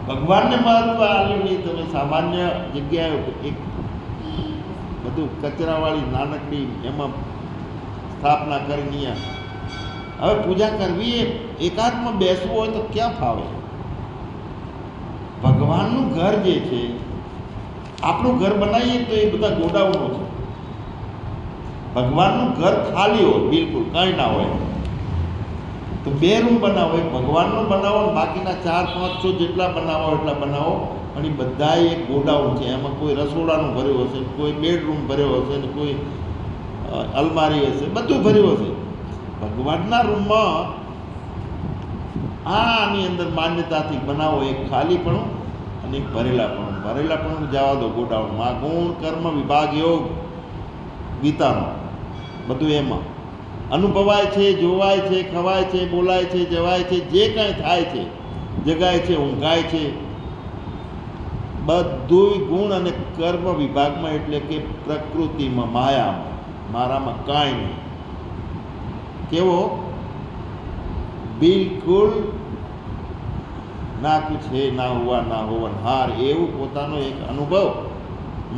ભગવાનને મહત્વ આવ્યું નહીં. તમે સામાન્ય જગ્યાએ એક બધું કચરાવાળી નાનકડી એમાં સ્થાપના કરી, હવે પૂજા કરવી એ એકાંતમાં બેસવું હોય તો ક્યાં ફાવે? ભગવાનનું ઘર જે છે આપણું ઘર બનાવીએ તો એ બધા ગોડાઉનો છે. ભગવાનનું ઘર ખાલી હોય, બિલકુલ કાંઈ ના હોય. તો 2 રૂમ બનાવો, એક ભગવાનનો બનાવો ને બાકીના 400-500 જેટલા બનાવો એટલા બનાવો, અને બધા એક ગોડાઉન છે. એમાં કોઈ રસોડાનું ભર્યું હશે, કોઈ બેડરૂમ ભર્યો હશે ને કોઈ અલમારી હશે, બધું ભર્યું હશે. ભગવાનના રૂમમાં આની અંદર માન્યતાથી બનાવો એક ખાલીપણું અને એક ભરેલાપણું. ભરેલાપણું જવા દો ગોડાઉનમાં. ગુણ કર્મ વિભાગ યોગ ગીતાનો બધું એમાં અનુભવાય છે, જોવાય છે, ખવાય છે, બોલાય છે, જવાય છે, જે કાંઈ થાય છે, જગાય છે, ઊંઘાય છે, બધું ગુણ અને કર્મ વિભાગમાં, એટલે કે પ્રકૃતિમાં, માયામાં. મારામાં કાંઈ નહીં. કેવો? બિલકુલ ના કુછ હે ના હુઆ ના હોવન હાર, એવું પોતાનો એક અનુભવ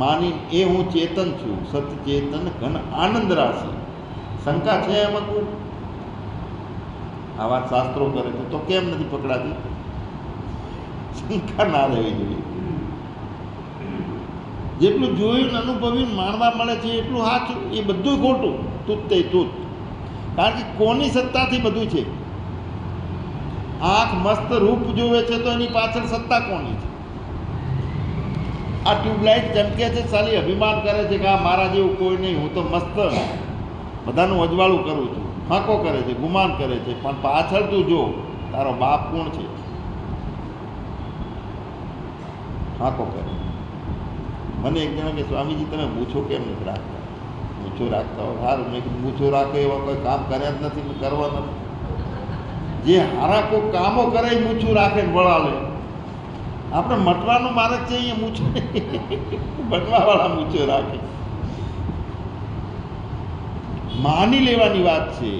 માની એ હું ચેતન છું, સતચેતન ઘન આનંદ રાશિ. શંકા છે એમાં કોઈ? આ વાત શાસ્ત્રો કરે છે તો કેમ નથી પકડાતી? શંકા ના રહેવી જોઈએ. જેટલું જોયું અનુભવ્યું માણવા મળે છે એટલું સાચું, એ બધું ખોટું. તુત તે તુત. કારણ કે કોની સત્તાથી બધું છે? આંખ મસ્ત રૂપ જોવે છે તો એની પાછળ સત્તા કોની છે? આ ટ્યુબલાઇટ ચમકે છે, સાલી અભિમાન કરે છે કે આ મારા જેવું કોઈ નહીં, હું તો મસ્ત બધાનું અજવાળું કરું છું, ફાંકો કરે છે, ગુમાન કરે છે. પણ પાછળ તું જો, તારો બાપ કોણ છે? ફાંકો કરે. મને એક જણા કે સ્વામીજી તમે મૂછો કેમ નથી રાખતા? મૂછો રાખતા હોય સારું. મેં કીધું મૂછો રાખે એવા કોઈ કામ કર્યા જ નથી, મેં કરવા નથી. જે હારા કોઈ કામો કરે એ મૂછું રાખે ને વળાલે. આપણે મટવાનું મારે છે અહીંયા મૂછો બનવાવાળા મૂછો રાખે. માની લેવાની વાત છે.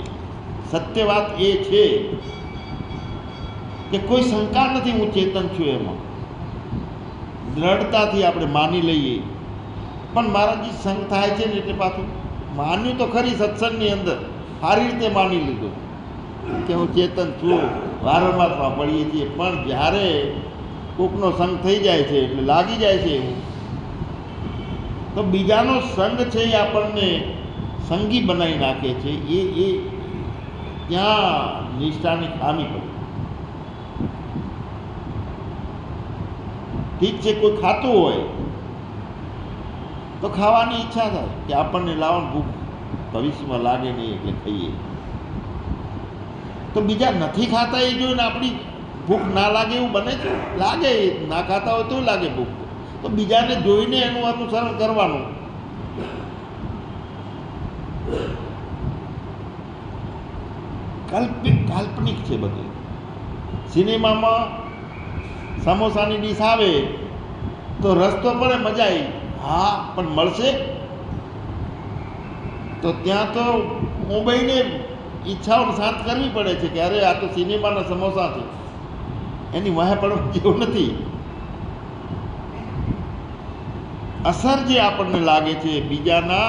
સત્ય વાત એ છે કે કોઈ શંકા નથી, હું ચેતન છું એમાં. દ્રઢતાથી આપણે માની લઈએ. પણ મારા જે સંગ થાય છે ને એટલે પાછું માન્યું તો ખરી સત્સંગની અંદર, સારી રીતે માની લીધું કે હું ચેતન છું. વારંવાર સાંભળીએ છીએ, પણ જ્યારે કોકનો સંગ થઈ જાય છે એટલે લાગી જાય છે એવું. તો બીજાનો સંગ છે એ આપણને સંગી બનાવી નાખે છે. એ ત્યાં નિષ્ઠાની ખામી પડે. ઠીક છે, કોઈ ખાતું હોય તો ખાવાની ઈચ્છા થાય કે આપણને લાવવાનું ભૂખ ભવિષ્યમાં લાગે નહીં એટલે ખાઈએ. તો બીજા નથી ખાતા એ જોઈને આપણી ભૂખ ના લાગે એવું બને છે? લાગે, ના ખાતા હોય તો લાગે ભૂખ. તો બીજાને જોઈને એનું અનુસરણ કરવાનું. કાલ્પનિક છે બધું. સિનેમામાં સમોસાની ડીશ આવે તો રસ્તો પડે, મજા આવી, હા, પણ મળશે તો ત્યાં તો મુંબઈને ઈચ્છાઓ શાંત કરવી પડે છે કે અરે આ તો સિનેમાના સમોસા છે, એની વાહે પડવા જેવું નથી. અસર જે આપણને લાગે છે બીજાના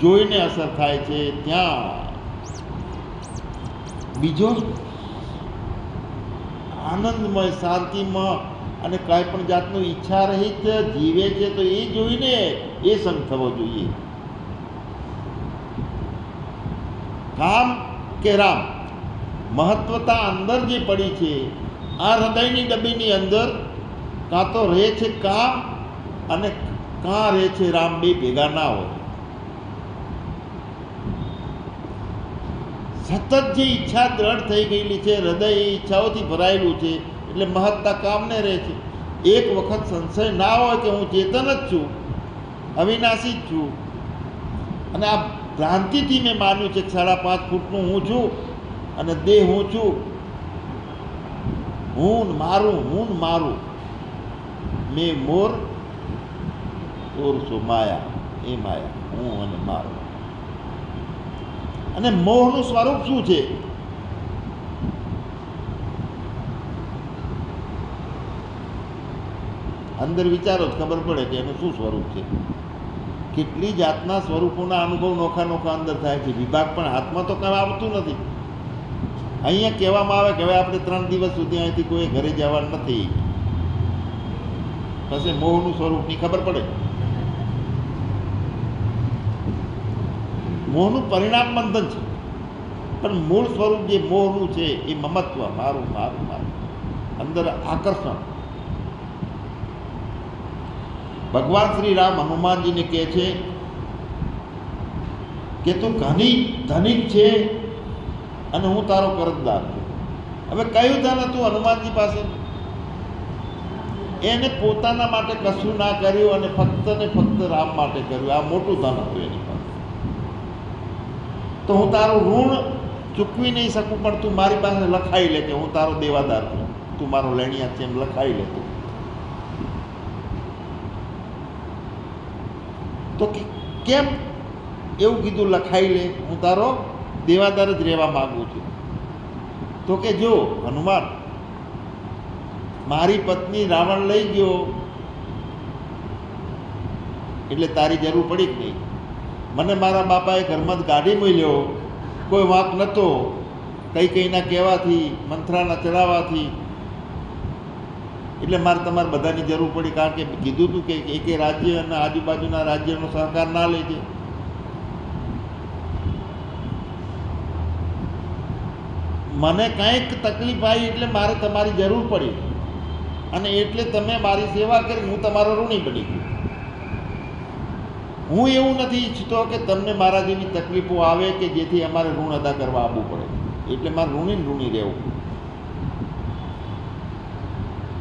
જોઈને અસર થાય છે, ત્યાં બીજો આનંદમય, શાંતિમાં અને કાંઈ પણ જાતનું ઈચ્છા રહિત જીવે છે તો એ જોઈને એ સંગ થવો જોઈએ. કામ કે રામ, મહત્વતા અંદર જે પડી છે આ હૃદયની ડબ્બીની અંદર, કાં તો રહે છે કામ અને કાં રહે છે રામ, બે ભેગા ના હોય. સતત જે ઈચ્છા દ્રઢ થઈ ગયેલી છે, હૃદય એ ઈચ્છાઓથી ભરાયેલું છે, એટલે મહત્તા કામને રહે છે. એક વખત સંશય ના હોય કે હું ચેતન જ છું, અવિનાશી જ છું, અને આ ભ્રાંતિથી મેં માન્યું છે કે 5.5 ફૂટનું હું છું અને દેહ હું છું, હું ને મારું, મેં મોર ઓર સો માયા, એ માયા હું અને મારું. અને મોહનું સ્વરૂપ શું છે? અંદર વિચારો જ ખબર પડે કે એનું શું સ્વરૂપ છે. કેટલી જાતના સ્વરૂપોના અનુભવ નોખા નોખા અંદર થાય છે. વિભાગ પણ હાથમાં તો કંઈ આવતું નથી. અહીંયા કહેવામાં આવે કે હવે આપણે 3 દિવસ સુધી અહીંથી કોઈ ઘરે જવાનું નથી, પછી મોહનું સ્વરૂપની ખબર પડે. મોહનું પરિણામ બંધન છે, પણ મૂળ સ્વરૂપ જે મોહનું છે એ મમત્વ, મારું મારું મારું, અંદર આકર્ષણ. ભગવાન શ્રી રામ હનુમાનજીને કહે છે કે તું ધનિક છે અને હું તારો કરજદાર છું. હવે કયું ધન હતું હનુમાનજી પાસે? એને પોતાના માટે કશું ના કર્યું અને ફક્ત ને ફક્ત રામ માટે કર્યું. આ મોટું ધન હતું એની પાસે. તો હું તારું ઋણ ચૂકવી નહીં શકું, પણ તું મારી પાસે લખાઈ લે કે હું તારો દેવાદાર છું, તું મારો લેણિયા છે, એમ લખાઈ લે. તો કેમ એવું કીધું લખાઈ લે, હું તારો દેવાદાર જ રહેવા માગું છું? તો કે જો હનુમાન, મારી પત્ની રાવણ લઈ ગયો એટલે તારી જરૂર પડી જ નહીં. મને મારા બાપાએ ઘરમાં જ ગાડી મળ્યો, કોઈ વાંક નહોતો, કઈના કહેવાથી, મંથરાના ચડાવવાથી, એટલે મારે તમારે બધાની જરૂર પડી. કારણ કે કીધું હતું કે એકે રાજ્ય અને આજુબાજુના રાજ્યનો સહકાર ના લેજે. મને કંઈક તકલીફ આવી એટલે મારે તમારી જરૂર પડી, અને એટલે તમે મારી સેવા કરી, હું તમારો ઋણી બની ગયો. હું એવું નથી ઈચ્છતો કે તમને મારા જેવી તકલીફો આવે કે જેથી અમારે ઋણ અદા કરવા આવવું પડે, એટલે મારે ઋણી રહેવું.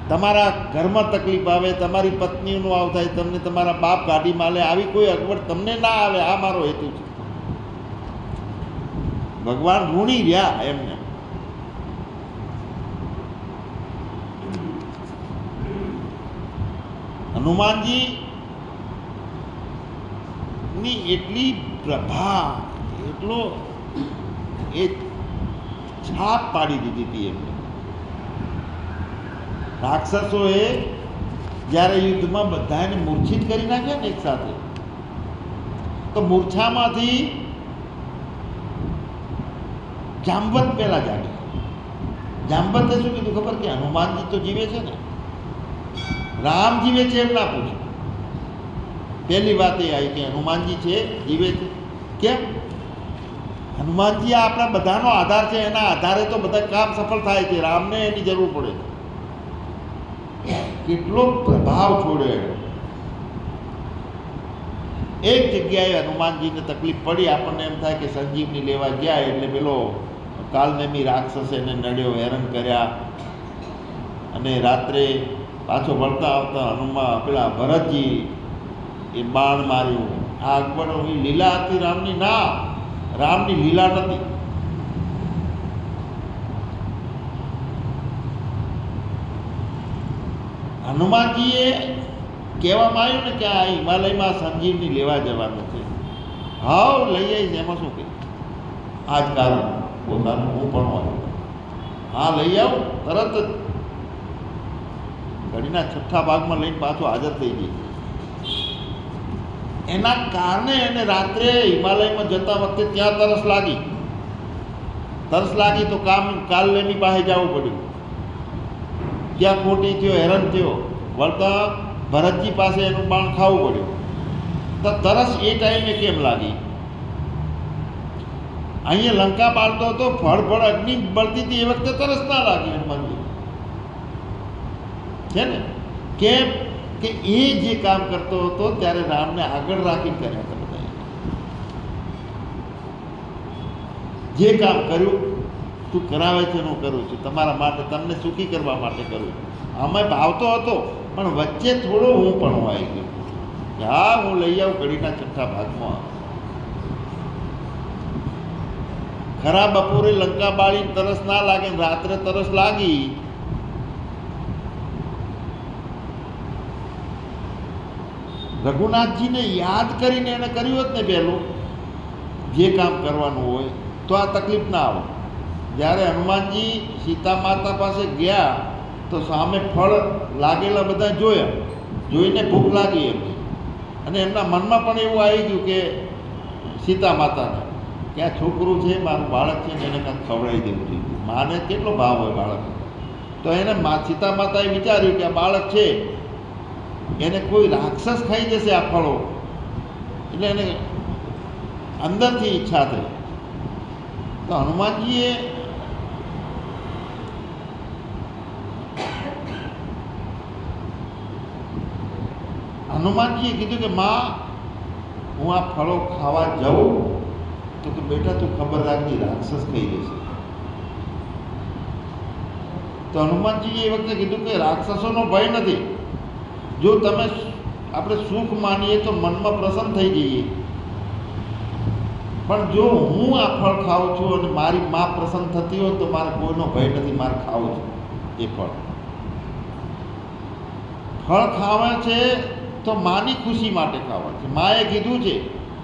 તમારા ઘરમાં તકલીફ આવે, તમારી પત્નીનું આવ થાય, તમને તમારા બાપ ગાડી માલે, આવી કોઈ અગવડ તમને ના આવે, આ મારો હેતુ છે. ભગવાન ઋણી રહ્યા એમને. હનુમાનજી ની એટલી પ્રભા, એટલો એ છાપ પાડી દીધી હતી એમને. રાક્ષસોએ જ્યારે યુદ્ધમાં બધાને મૂર્છિત કરી નાખ્યા ને એક સાથે, તો મૂર્છામાંથી જાંબવંત પહેલા જાગ્યા. જાંબવંતે શું કીધું ખબર? કે હનુમાનજી તો જીવે છે ને, રામ જીવે છે એમ ના પૂછ્યું. પહેલી વાત એ આવી કે હનુમાનજી છે, જીવે છે. કેમ? હનુમાનજી આપણા બધાનો આધાર છે, એના આધારે તો બધા કામ સફળ થાય છે. રામને એની જરૂર પડે. કેટલો પ્રભાવ છોડ્યો. એક જગ્યાએ હનુમાનજીને તકલીફ પડી, આપણને એમ થાય કે સંજીવની લેવા ગયા એટલે પેલો કાલનેમી રાક્ષસ એને નડ્યો, હેરાન કર્યા, અને રાત્રે પાછો વળતા આવતા હનુમાન પેલા ભરતજી એ બાણ માર્યું. આ અકબરની લીલા હતી રામની? ના, રામની લીલા નથી. હનુમાનજીએ કહેવામાં આવ્યું ને કે આ હિમાલયમાં સંજીવની લેવા જવાનું છે. હાવ લઈ આવીશ, એમાં શું કહે? આ જ કારણ પોતાનું હું પણ હોય. હા લઈ આવું, તરત જ ઘડીના છઠ્ઠા ભાગમાં લઈને પાછો હાજર થઈ જાય. એના કારણે એને રાત્રે હિમાલયમાં જતા વખતે ત્યાં તરસ લાગી તો કાલનેમી પાસે જવું પડ્યું. ત્યાં ખોટી થયો, હેરાન થયો, વળતા ભરતજી પાસે એનું બાણ ખાવું પડ્યું. તો તરસ એ ટાઈમે કેમ લાગી? અહીંયા લંકા બાળતો હતો, ફળ અગ્નિ બળતી હતી, એ વખતે તરસ ના લાગી હનુમાનજી છે ને. કેમ કે એ જે કામ કરતો હતો ત્યારે રામને આગળ રાખી કર્યા હતા બધા. જે કામ કર્યું તું કરાવે છે હું કરું છું, તમારા માટે, તમને સુખી કરવા માટે કરું છું. આમાં ભાવતો હતો, પણ વચ્ચે થોડો હું પણ આવી ગયો કે હા હું લઈ આવું ઘડીના છઠ્ઠા ભાગમાં. ખરા બપોરે લંકા બાળી તરસ ના લાગે, રાત્રે તરસ લાગી. રઘુનાથજીને યાદ કરીને એને કર્યું હોત ને પહેલું જે કામ કરવાનું હોય તો આ તકલીફ ના આવે. જ્યારે હનુમાનજી સીતા માતા પાસે ગયા તો સામે ફળ લાગેલા બધા જોયા, જોઈને ભૂખ લાગી એમને, અને એમના મનમાં પણ એવું આવી ગયું કે સીતા માતાને કે આ છોકરું છે, મારું બાળક છે ને એને કાંઈક ખવડાવી દેવું જોઈએ. માને કેટલો ભાવ હોય બાળક. તો એને સીતા માતાએ વિચાર્યું કે આ બાળક છે એને કોઈ રાક્ષસ ખાઈ જશે આ ફળો, એટલે એને અંદરથી ઈચ્છા થઈ. તો હનુમાનજીએ કીધું કે માં, હું આ ફળો ખાવા જાઉં તો બેટા તું ખબર રાખજે, રાક્ષસ ખાઈ જશે. તો હનુમાનજીએ એ વખતે કીધું કે રાક્ષસોનો ભય નથી. જો તમે આપણે સુખ માનીએ તો મનમાં પ્રસન્ન થઈ જઈએ, પણ જો હું આ ફળ ખાઉં છું અને મારી મા પ્રસન્ન થતી હોય તો મારે કોઈનો ભય નથી, મારે ખાવું છે. એ ફળ ખાવા છે તો માની ખુશી માટે ખાવા છે. માએ કીધું છે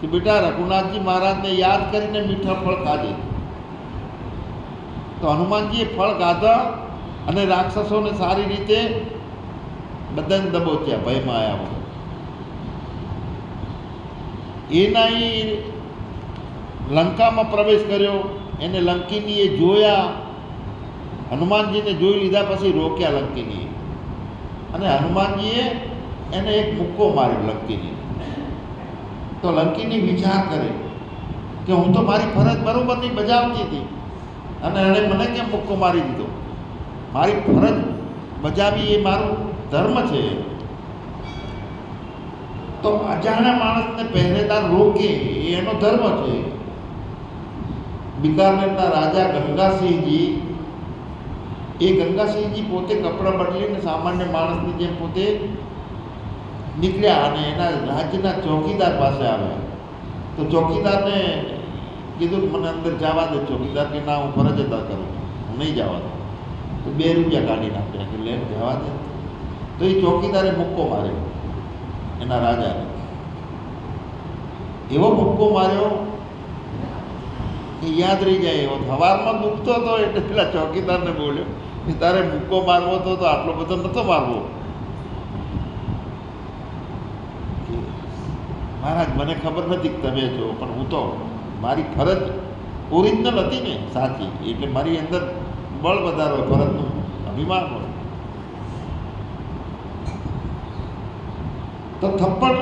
કે બેટા રઘુનાથજી મહારાજને યાદ કરીને મીઠા ફળ ખાજે. તો હનુમાનજીએ ફળ ખાધા અને રાક્ષસોને સારી રીતે બધાને દબોચ્યા ભયમાં આવ્યા વગર. એના એ લંકામાં પ્રવેશ કર્યો. એને લંકિનીએ જોયા, હનુમાનજીને જોઈ લીધા પછી રોક્યા લંકિનીએ, અને હનુમાનજીએ એને એક મુક્કો માર્યો લંકિની. તો લંકિની વિચાર કરે કે હું તો મારી ફરજ બરોબરની બજાવતી હતી અને એણે મને કેમ મુક્કો મારી દીધો? મારી ફરજ બજાવી એ મારું ધર્મ છે. તો અજાણ્યા માણસને પહેરેદાર રોકે એ એનો ધર્મ છે. બિકાનેરના રાજા ગંગાસિંહજી, એ ગંગાસિંહજી પોતે કપડાં બદલીને સામાન્ય માણસની જેમ પોતે નીકળ્યા અને એના રાજ્યના ચોકીદાર પાસે આવ્યા. તો ચોકીદારને કીધું કે મને અંદર જવા દે. ચોકીદાર કે ના, હું ફરજ અદા કરું છું, હું નહીં જવા દઉં. તો 2 રૂપિયા કાઢી નાખ્યા કે લે જવા દે. તો એ ચોકીદારે મુક્કો માર્યો એના રાજાને. એવો મુક્કો માર્યો કે યાદ રહી જાય એવો. સવારમાં દુખતો હતો એટલે પેલા ચોકીદારને બોલ્યો કે તારે મુક્કો મારવો હતો તો આટલો બધો નહોતો મારવો. મહારાજ, મને ખબર નથી કે તમે છો, પણ હું તો મારી ફરજ ઓરિજિનલ હતી ને, સાચી, એટલે મારી અંદર બળ વધારો, ફરજનું અભિમાન હોય. તો થપ્પડ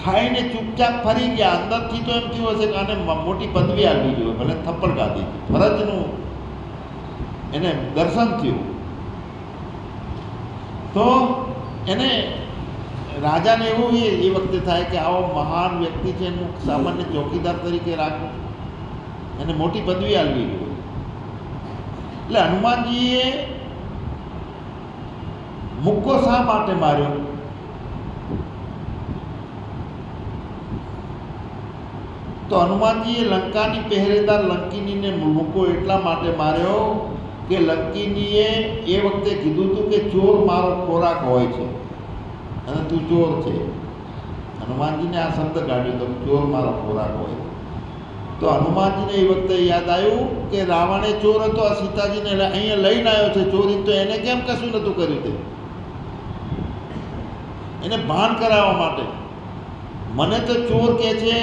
ખાઈને ચૂપચાપ ફરી ગયા. અંદરથી તો એમ થયું હશે કે આને મોટી પદવી આપવી જોઈએ, ભલે થપ્પડ ખાધી. ફરજનું એને દર્શન થયું. તો એને રાજાને એવું એ વખતે થાય કે આવો મહાન વ્યક્તિ છે, એનું સામાન્ય ચોકીદાર તરીકે રાખવું, એને મોટી પદવી આપવી જોઈએ. એટલે હનુમાનજીએ મુક્કો શા માટે માર્યો? તો હનુમાનજીએ લંકાની પહેરેદાર લંકિનીને મુક્કો એટલા માટે માર્યો કે લંકિનીએ એ વખતે કીધું હતું કે ચોર મારો ખોરાક હોય છે અને તું ચોર છે. હનુમાનજીને આ શબ્દ કાઢ્યો તો ચોર મારો ખોરાક હોય. તો હનુમાનજીને એ વખતે યાદ આવ્યું કે રાવણે ચોર હતો, આ સીતાજીને અહીંયા લઈને આવ્યો છે ચોરી, તો એને કેમ કશું નહોતું કર્યું? તે એને ભાન કરાવવા માટે મને તો ચોર કહે છે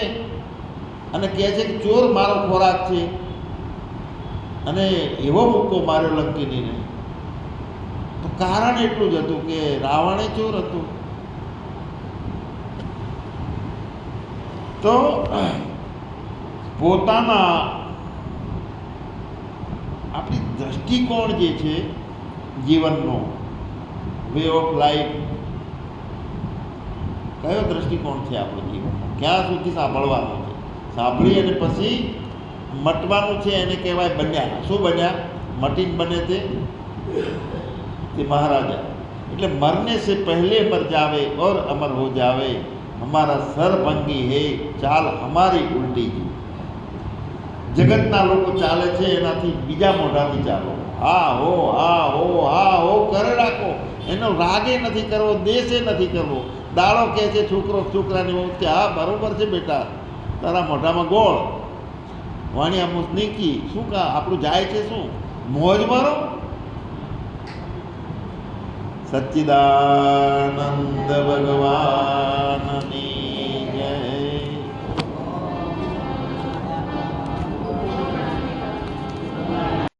અને કહે છે કે ચોર મારો ખોરાક છે, અને એવો મુક્કો માર્યો લંકિનીને. તો કારણ એટલું જ હતું કે રાવણે ચોર હતો. તો પોતાના આપણી દ્રષ્ટિકોણ જે છે જીવનનો, વે ઓફ લાઈફ, કયો દ્રષ્ટિકોણ છે આપણો જીવનનો? ક્યાં સુધી સાંભળવાનું છે? સાંભળી અને પછી મટવાનું છે, એને કહેવાય બન્યા. શું બન્યા? મટીને બને તે મહારાજા. એટલે મરને સે પહેલે મર જાવે ઓર અમર હો જાવે, હમારા સરભંગી હે ચાલ હમારી ઉલટી. જગતના લોકો ચાલે છે એનાથી બીજા મોઢાથી ચાલો. હા હો, હા હો, હા હો કરે રાખો. એનો રાગે નથી કરવો, દેશે નથી કરવો. દાડો કહે છે છોકરો છોકરાની વખતે, હા બરોબર છે બેટા, તારા મોઢામાં ગોળ, વાણિયા મુસ્નિકી, શું કા આપણું જાય છે શું? મોજ મારો. સચ્ચિદાનંદ ભગવાનની